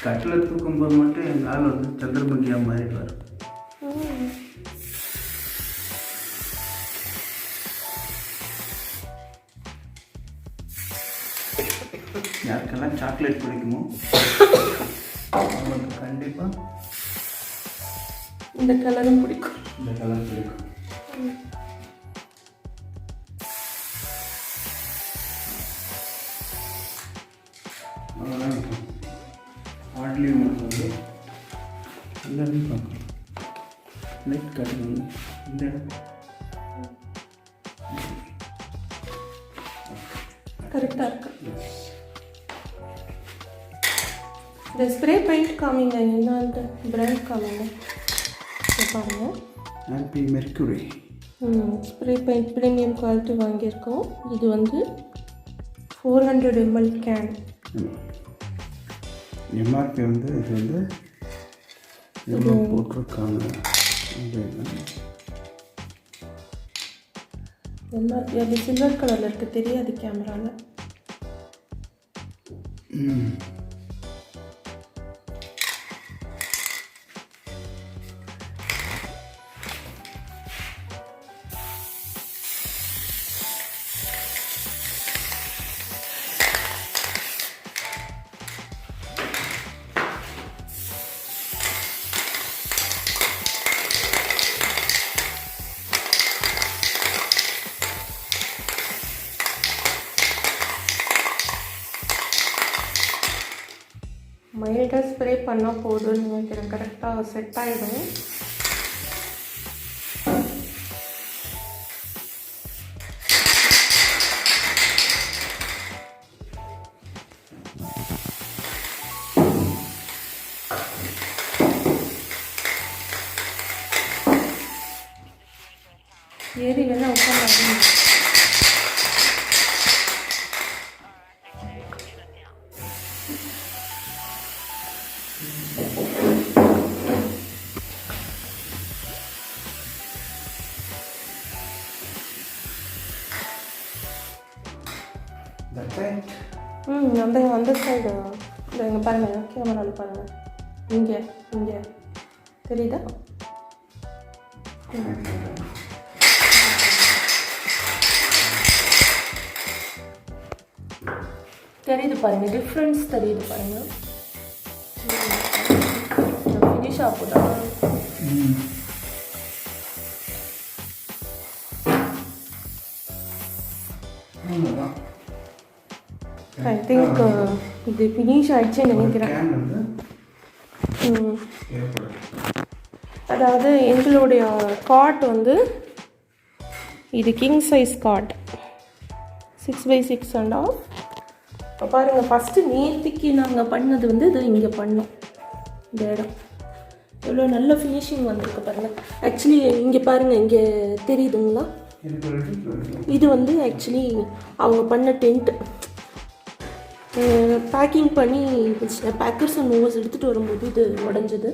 கட்டில் தூக்கும்போது மட்டும் எங்கள் ஆள் வந்து சந்திரமுகியாக மாறிடுவார். யாருக்கெல்லாம் சாக்லேட் பிடிக்குமோ அவங்களுக்கு கண்டிப்பாக இந்த கலரும் பிடிக்கும். இந்த கலர் பிடிக்கும். அவ்வளோதான். ஹார்ட்லி உங்களுக்கு வந்து எல்லாத்தையும் பார்க்கணும். லைட் காட்டுங்க இந்த இடம் கரெக்டாக இருக்கு. இந்த ஸ்ப்ரே பெயிண்ட் காமிங்க, என்னன்ட்டு பிராண்ட் காமிங்க. பாருங்க, happy mercury spray paint premium quality வாங்கியிருக்கோம். இது வந்து 400 ml கேன். எம்ஆர்பி வந்து இது வந்து எவ்வளோ போட்டிருக்காங்க எம்ஆர்பி அது சில்வர் கலரில் இருக்குது, தெரியாது கேமராவில். மைல்டாக ஸ்ப்ரே பண்ணால் போதும்னு நினைக்கிறேன். கரெக்டாக செட் ஆகிடும். ஏறி வேணா உட்காந்து அந்த சைடு இங்கே பாருங்கள், கேமராவில் பாருங்கள். இங்கே இங்கே தெரியுதா? தெரியுது பாருங்கள், டிஃப்ரென்ஸ் தெரியுது பாருங்கள். ஃபினிஷ் ஆகுதா? ஐ திங்க் இது ஃபினிஷ் ஆகிடுச்சுன்னு நினைக்கிறேன். அதாவது எங்களுடைய காட் வந்து இது கிங் சைஸ் காட் 6x6.5. இப்போ பாருங்கள், ஃபஸ்ட்டு நேற்றுக்கு நாங்கள் பண்ணது வந்து இது இங்கே பண்ணோம். இந்த இடம் எவ்வளோ நல்ல ஃபினிஷிங் வந்திருக்கு பாருங்கள். ஆக்சுவலி இங்கே பாருங்கள், இங்கே தெரியுதுங்களா? இது வந்து ஆக்சுவலி அவங்க பண்ண டென்ட் பேக்கிங் பண்ணி பேக்கர்ஸ் அண்ட் மூவர்ஸ் எடுத்துகிட்டு வரும்போது இது உடஞ்சது.